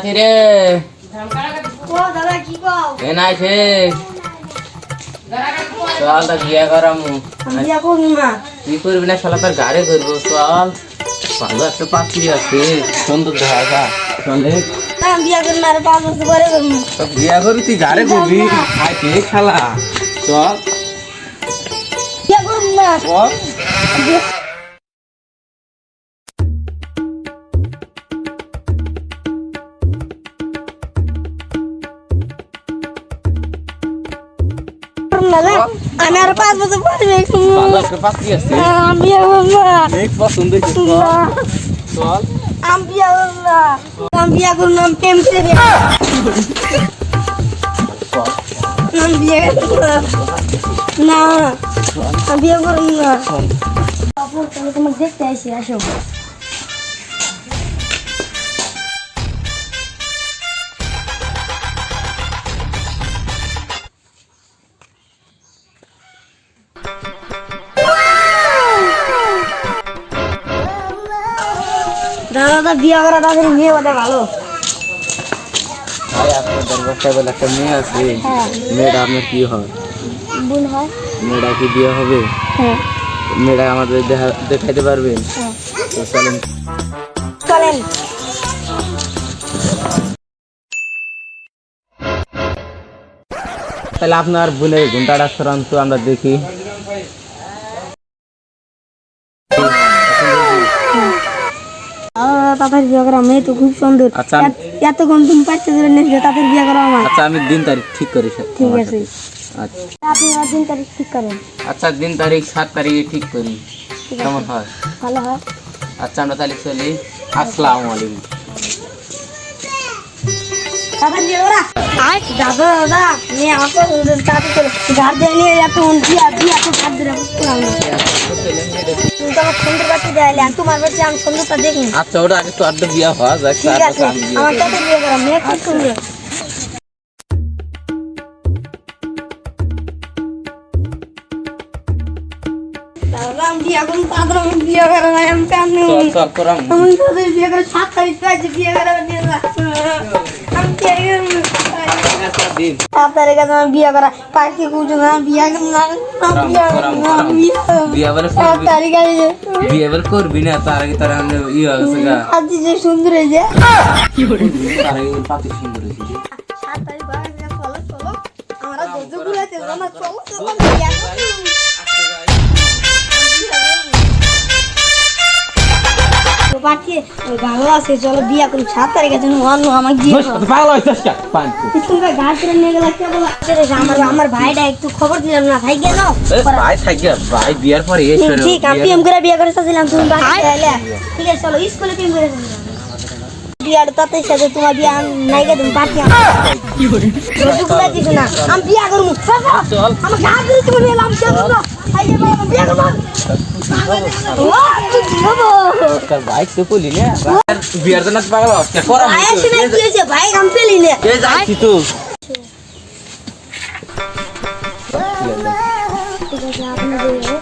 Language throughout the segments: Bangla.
আছি রে। এ নাইছে চল তা বিয়া করামু। কি করবি না শালা তোর গাড়ি করবো। চল ভালো একটা পাত্রী আছে সুন্দর দেখা চলে বিয়া করবি তুই গাড়ি করবি আইতে শালা চল আমি আর 5 বছর পরে ভালো একটা পাত্রী আছে আমি পছন্দ চল আমি বিয়া করলাম প্রেম করে আমি বিয়ে না আমি বিয়ে করুন না তোমাকে দেখতে আসি আসো দাদা বিয়ে করা তাদের মেয়ে ওটা ভালো ভাই আপনার দরবারটায় বলে একটা মেয়ে আছে মেয়েটা আপনার কি হয় বোন হয় মেয়েটা কি বিয়ে হবে হ্যাঁ মেয়েটা আমাদের দেখাইতে পারবেন তো চলেন চলেন তাহলে আপনার বোনের ঘন্টাটা সরান তো আমরা দেখি তাদের বিয়ে করা মেয়ে তো খুব সুন্দর আচ্ছা এতক্ষণ তুমি পাইতে দেবেন না তাদের বিয়ে করা আমার আচ্ছা আমি দিন তারিখ ঠিক করি ঠিক আছে আচ্ছা আপনি আমার দিন তারিখ ঠিক করেন আচ্ছা দিন তারিখ 7 তারিখে ঠিক করি কেমন হয় ভালো হয় আচ্ছা আমরা তাহলে চলি আসসালামু আলাইকুম দাদা বিয়ে করা দাদা দাদা মেয়ে আমার পছন্দ তাতে চলো ঘর দিয়ে নিয়ে এত বিয়া বিয়া তো ঘর ধরে তুমি তো আমার সুন্দর বাচ্চা দেয়ালে তোমার বাচ্চা আমি সুন্দরটা দেখি আচ্ছা ওটা আগে তো আড্ডা বিয়া হওয়া যাক ঠিক আছে আমার সাথে বিয়ে করা মেয়ে খুব সুন্দর দাদা আমি বিয়ে করুন তাদের আমি বিয়ে করা নাই আমি কেমন চল করাম আমি তাদের বিয়ে করে 7 তারিখ পাইছি বিয়ে করা নিয়ে যা আমি বিয়ে দিন 7 তারিখে আমার বিয়ে করা পাইছি কুচু না বিয়ে না বিয়া বলে 7 তারিখ আছে বিয়া বলে করবি না তার আগে তার আমরা ইয়ে হয়েছে গা আজ যে সুন্দর হয়েছে তার আগে পাতি সুন্দর হয়েছে 7 তারিখ বাজে চলো চলো আমরা দুজু ঘুরাতে না চলো চলো বিয়ে বাকি ভালো আছে চলো বিয়ে করি 7 তারিখে যেন অন্য আমাকে দিয়ে পাগল হইছিস কে পান্তি তুমি ঘাট করে নিয়ে গেলে কে বলা আমার ভাইটা একটু খবর দিলাম না ভাই গেল ভাই থাকে ভাই বিয়ার পরে এই ঠিক আমি প্রেম করে বিয়ে করে চাইছিলাম তুমি বাকি এলে ঠিক আছে চলো স্কুলে প্রেম করে বিয়ার তাতে সাথে তোমার বিয়ে নাই গে তুমি বাকি কি করে রোজু করে দিছ না আমি বিয়ে করব চল আমার ঘাট করে তুমি এলাম চলো আই যে বিয়ে করব তোর বাইক তো কইলি না বিয়ার জন্য পাগল হচ্ছে করা ভাই আসলে কি হয়েছে ভাই কাম পেলি না এই যাচ্ছি তো ঠিক আছে আপনি যে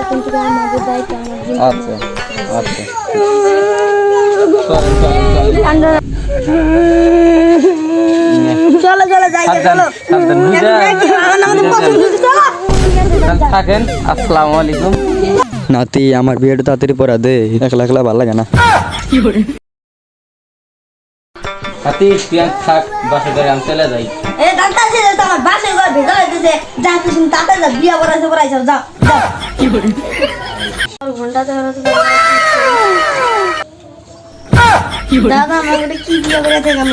এখন থেকে আমাদের দায়িত্ব আমার আচ্ছা আচ্ছা চলো চলো যাই চলো থাকেন আসসালামু আলাইকুম নাতি আমার বিয়েটা তাড়াতাড়ি পড়া দে একলা একলা ভালো লাগে না হাতি পিয়ান থাক বাসা করে আমি চলে যাই এ দাদা যে তোমার বাসে ঘর ভেতর হইতেছে যা তুমি তাতে যা বিয়া করাইছো করাইছো যাও যাও কি করে ঘন্টা তো দাদা আমাকে কি বিয়া করাইতে গেল